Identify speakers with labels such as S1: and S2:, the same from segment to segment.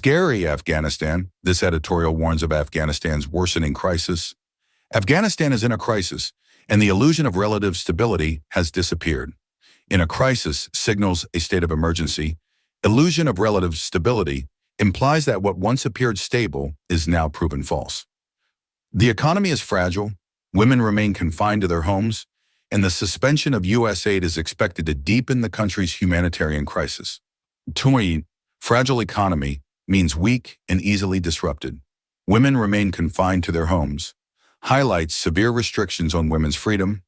S1: Scary Afghanistan. This editorial warns of Afghanistan's worsening crisis. Afghanistan is in a crisis, and the illusion of relative stability has disappeared. In a crisis signals a state of emergency. Illusion of relative stability implies that what once appeared stable is now proven false. The economy is fragile, women remain confined to their homes, and the suspension of U.S. aid is expected to deepen the country's humanitarian crisis. Fragile economy means weak and easily disrupted. Women remain confined to their homes. Highlights severe restrictions on women's freedom.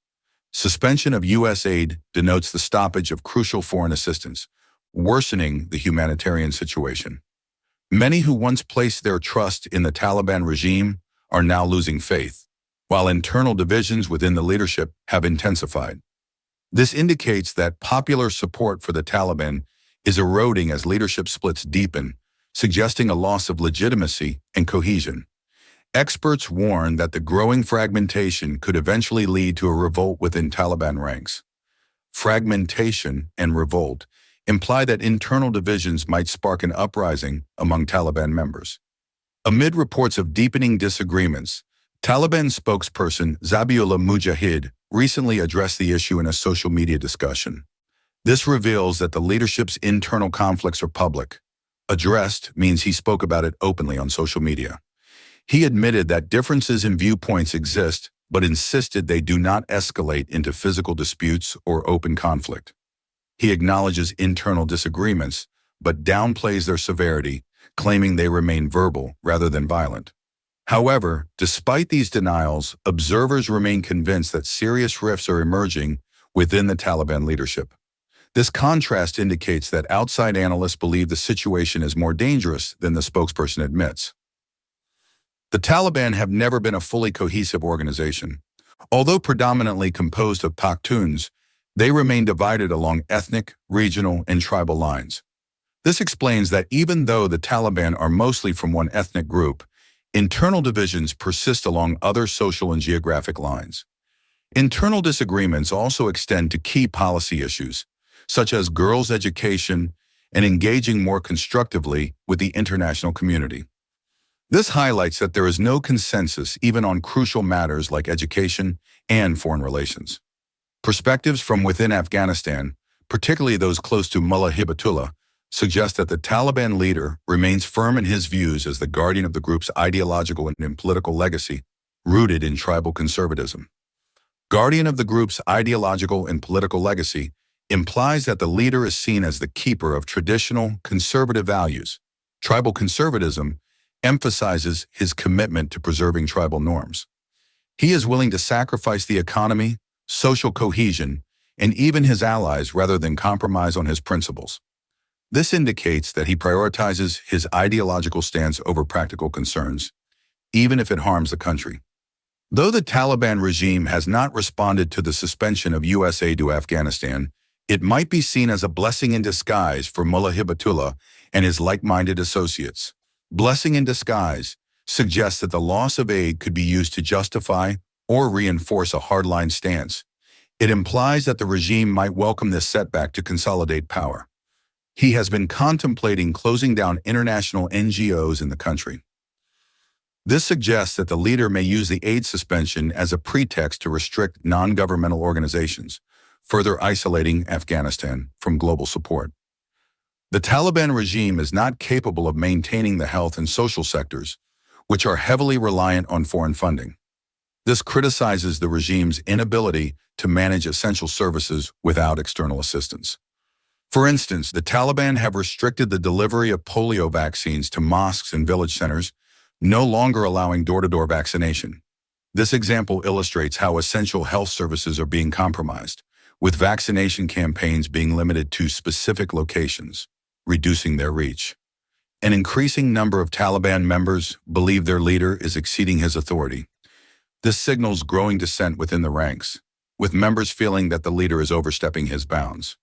S1: Suspension of U.S. aid denotes the stoppage of crucial foreign assistance, worsening the humanitarian situation. Many who once placed their trust in the Taliban regime are now losing faith, while internal divisions within the leadership have intensified. This indicates that popular support for the Taliban is eroding as leadership splits deepen, suggesting a loss of legitimacy and cohesion. Experts warn that the growing fragmentation could eventually lead to a revolt within Taliban ranks. Fragmentation and revolt imply that internal divisions might spark an uprising among Taliban members. Amid reports of deepening disagreements, Taliban spokesperson Zabiullah Mujahid recently addressed the issue in a social media discussion. This reveals that the leadership's internal conflicts are public. Addressed means he spoke about it openly on social media. He admitted that differences in viewpoints exist, but insisted they do not escalate into physical disputes or open conflict. He acknowledges internal disagreements, but downplays their severity, claiming they remain verbal rather than violent. However, despite these denials, observers remain convinced that serious rifts are emerging within the Taliban leadership. This contrast indicates that outside analysts believe the situation is more dangerous than the spokesperson admits. The Taliban have never been a fully cohesive organization. Although predominantly composed of Pakhtuns, they remain divided along ethnic, regional, and tribal lines. This explains that even though the Taliban are mostly from one ethnic group, internal divisions persist along other social and geographic lines. Internal disagreements also extend to key policy issues, such as girls' education and engaging more constructively with the international community. This highlights that there is no consensus even on crucial matters like education and foreign relations. Perspectives from within Afghanistan, particularly those close to Mullah Hibatullah, suggest that the Taliban leader remains firm in his views as the guardian of the group's ideological and political legacy, rooted in tribal conservatism. Guardian of the group's ideological and political legacy implies that the leader is seen as the keeper of traditional conservative values. Tribal conservatism emphasizes his commitment to preserving tribal norms. He is willing to sacrifice the economy, social cohesion, and even his allies rather than compromise on his principles. This indicates that he prioritizes his ideological stance over practical concerns, even if it harms the country. Though the Taliban regime has not responded to the suspension of U.S. aid to Afghanistan, it might be seen as a blessing in disguise for Mullah Hibatullah and his like-minded associates. Blessing in disguise suggests that the loss of aid could be used to justify or reinforce a hardline stance. It implies that the regime might welcome this setback to consolidate power. He has been contemplating closing down international NGOs in the country. This suggests that the leader may use the aid suspension as a pretext to restrict non-governmental organizations, further isolating Afghanistan from global support. The Taliban regime is not capable of maintaining the health and social sectors, which are heavily reliant on foreign funding. This criticizes the regime's inability to manage essential services without external assistance. For instance, the Taliban have restricted the delivery of polio vaccines to mosques and village centers, no longer allowing door-to-door vaccination. This example illustrates how essential health services are being compromised, with vaccination campaigns being limited to specific locations, reducing their reach. An increasing number of Taliban members believe their leader is exceeding his authority. This signals growing dissent within the ranks, with members feeling that the leader is overstepping his bounds.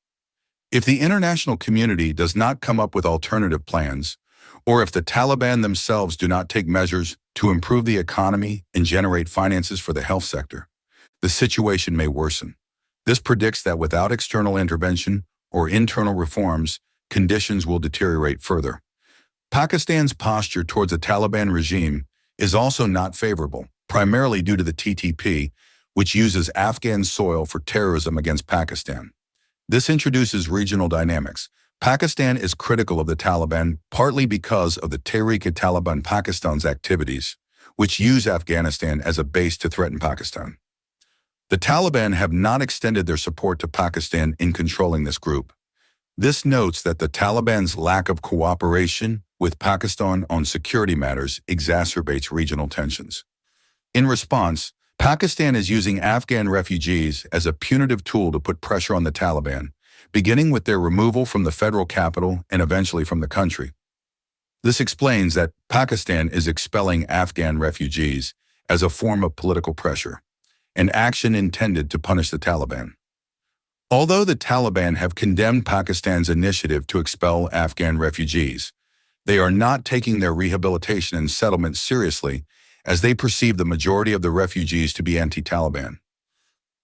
S1: If the international community does not come up with alternative plans, or if the Taliban themselves do not take measures to improve the economy and generate finances for the health sector, the situation may worsen. This predicts that without external intervention or internal reforms, conditions will deteriorate further. Pakistan's posture towards the Taliban regime is also not favorable, primarily due to the TTP, which uses Afghan soil for terrorism against Pakistan. This introduces regional dynamics. Pakistan is critical of the Taliban partly because of the Tehrik-e-Taliban Pakistan's activities, which use Afghanistan as a base to threaten Pakistan. The Taliban have not extended their support to Pakistan in controlling this group. This notes that the Taliban's lack of cooperation with Pakistan on security matters exacerbates regional tensions. In response, Pakistan is using Afghan refugees as a punitive tool to put pressure on the Taliban, beginning with their removal from the federal capital and eventually from the country. This explains that Pakistan is expelling Afghan refugees as a form of political pressure, an action intended to punish the Taliban. Although the Taliban have condemned Pakistan's initiative to expel Afghan refugees, they are not taking their rehabilitation and settlement seriously as they perceive the majority of the refugees to be anti-Taliban.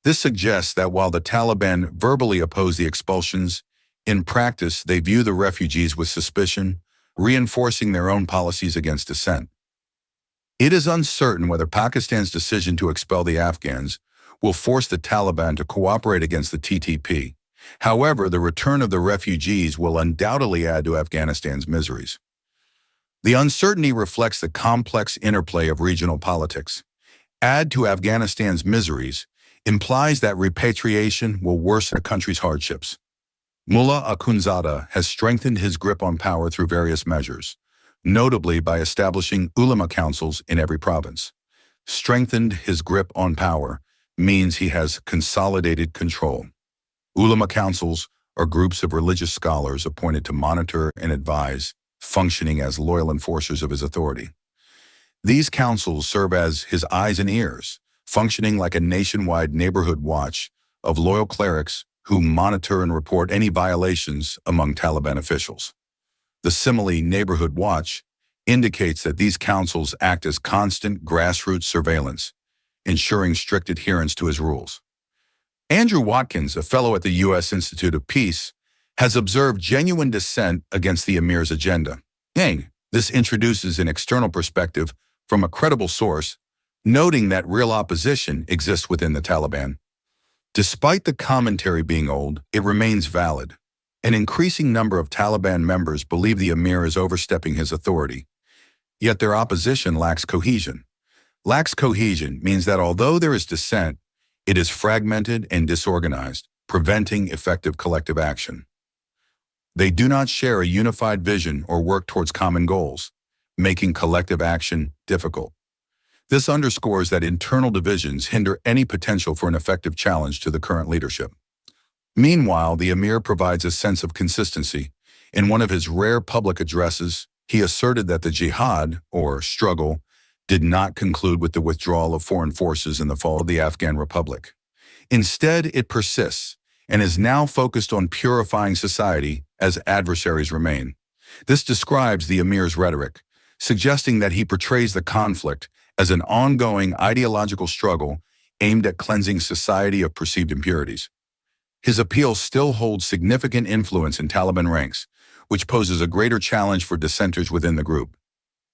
S1: This suggests that while the Taliban verbally oppose the expulsions, in practice they view the refugees with suspicion, reinforcing their own policies against dissent. It is uncertain whether Pakistan's decision to expel the Afghans will force the Taliban to cooperate against the TTP. However, the return of the refugees will undoubtedly add to Afghanistan's miseries. The uncertainty reflects the complex interplay of regional politics. Add to Afghanistan's miseries implies that repatriation will worsen the country's hardships. Mullah Akhundzada has strengthened his grip on power through various measures, notably by establishing ulama councils in every province. Strengthened his grip on power means he has consolidated control. Ulama councils are groups of religious scholars appointed to monitor and advise, functioning as loyal enforcers of his authority. These councils serve as his eyes and ears, functioning like a nationwide neighborhood watch of loyal clerics who monitor and report any violations among Taliban officials. The simile neighborhood watch indicates that these councils act as constant grassroots surveillance, ensuring strict adherence to his rules. Andrew Watkins, a fellow at the U.S. Institute of Peace, has observed genuine dissent against the Emir's agenda. This introduces an external perspective from a credible source, noting that real opposition exists within the Taliban. Despite the commentary being old, it remains valid. An increasing number of Taliban members believe the Emir is overstepping his authority, yet their opposition lacks cohesion. Lacks cohesion means that although there is dissent, it is fragmented and disorganized, preventing effective collective action. They do not share a unified vision or work towards common goals, making collective action difficult. This underscores that internal divisions hinder any potential for an effective challenge to the current leadership. Meanwhile, the Emir provides a sense of consistency. In one of his rare public addresses, he asserted that the jihad, or struggle, did not conclude with the withdrawal of foreign forces in the fall of the Afghan Republic. Instead, it persists and is now focused on purifying society as adversaries remain. This describes the Emir's rhetoric, suggesting that he portrays the conflict as an ongoing ideological struggle aimed at cleansing society of perceived impurities. His appeal still holds significant influence in Taliban ranks, which poses a greater challenge for dissenters within the group.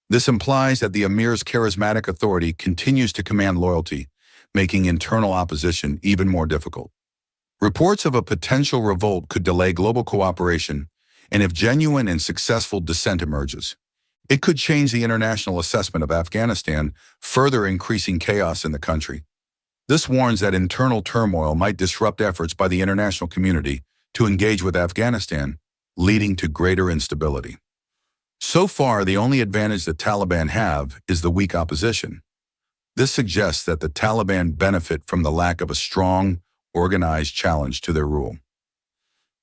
S1: This implies that the Emir's charismatic authority continues to command loyalty, making internal opposition even more difficult. Reports of a potential revolt could delay global cooperation, and if genuine and successful dissent emerges, it could change the international assessment of Afghanistan, further increasing chaos in the country. This warns that internal turmoil might disrupt efforts by the international community to engage with Afghanistan, leading to greater instability. So far, the only advantage the Taliban have is the weak opposition. This suggests that the Taliban benefit from the lack of a strong, organized challenge to their rule.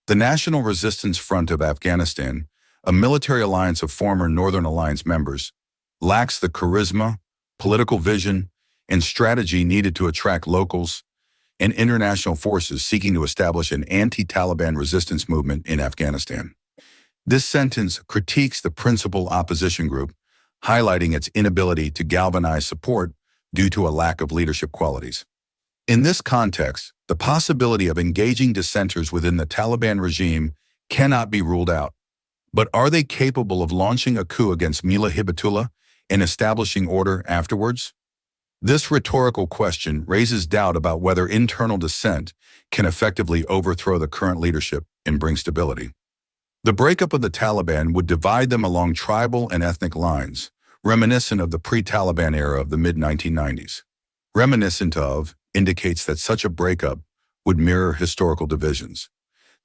S1: The National Resistance Front of Afghanistan, a military alliance of former Northern Alliance members, lacks the charisma, political vision, and strategy needed to attract locals and international forces seeking to establish an anti-Taliban resistance movement in Afghanistan. This sentence critiques the principal opposition group, highlighting its inability to galvanize support due to a lack of leadership qualities. In this context, the possibility of engaging dissenters within the Taliban regime cannot be ruled out. But are they capable of launching a coup against Mullah Hibatullah and establishing order afterwards? This rhetorical question raises doubt about whether internal dissent can effectively overthrow the current leadership and bring stability. The breakup of the Taliban would divide them along tribal and ethnic lines, reminiscent of the pre-Taliban era of the mid-1990s. Reminiscent of indicates that such a breakup would mirror historical divisions.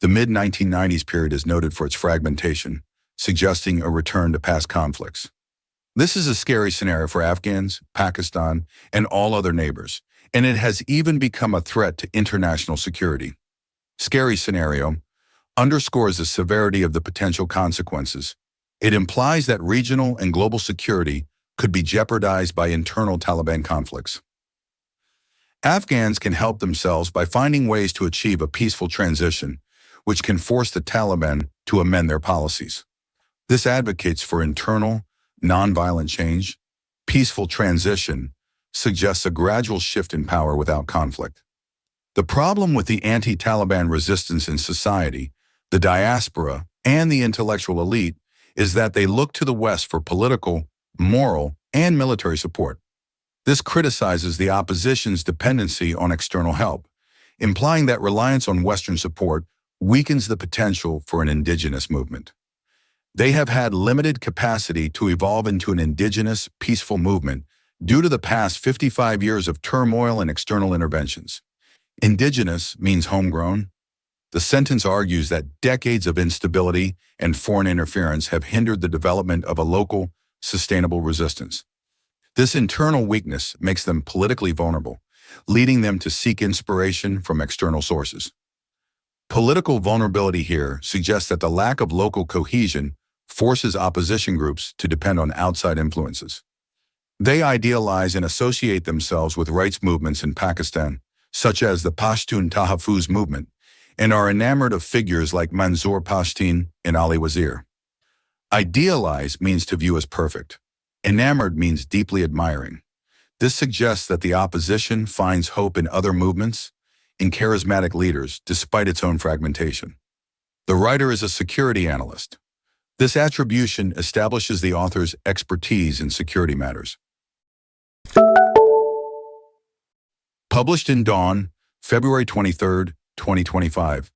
S1: The mid-1990s period is noted for its fragmentation, suggesting a return to past conflicts. This is a scary scenario for Afghans, Pakistan, and all other neighbors, and it has even become a threat to international security. Scary scenario underscores the severity of the potential consequences. It implies that regional and global security could be jeopardized by internal Taliban conflicts. Afghans can help themselves by finding ways to achieve a peaceful transition, which can force the Taliban to amend their policies. This advocates for internal, nonviolent change. Peaceful transition suggests a gradual shift in power without conflict. The problem with the anti-Taliban resistance in society, the diaspora, and the intellectual elite is that they look to the West for political, moral, and military support. This criticizes the opposition's dependency on external help, implying that reliance on Western support weakens the potential for an indigenous movement. They have had limited capacity to evolve into an indigenous, peaceful movement due to the past 55 years of turmoil and external interventions. Indigenous means homegrown. The sentence argues that decades of instability and foreign interference have hindered the development of a local, sustainable resistance. This internal weakness makes them politically vulnerable, leading them to seek inspiration from external sources. Political vulnerability here suggests that the lack of local cohesion forces opposition groups to depend on outside influences. They idealize and associate themselves with rights movements in Pakistan, such as the Pashtun Tahaffuz movement, and are enamored of figures like Manzoor Pashtun and Ali Wazir. Idealize means to view as perfect. Enamored means deeply admiring. This suggests that the opposition finds hope in other movements, in charismatic leaders, despite its own fragmentation. The writer is a security analyst. This attribution establishes the author's expertise in security matters. Published in Dawn, February 23, 2025.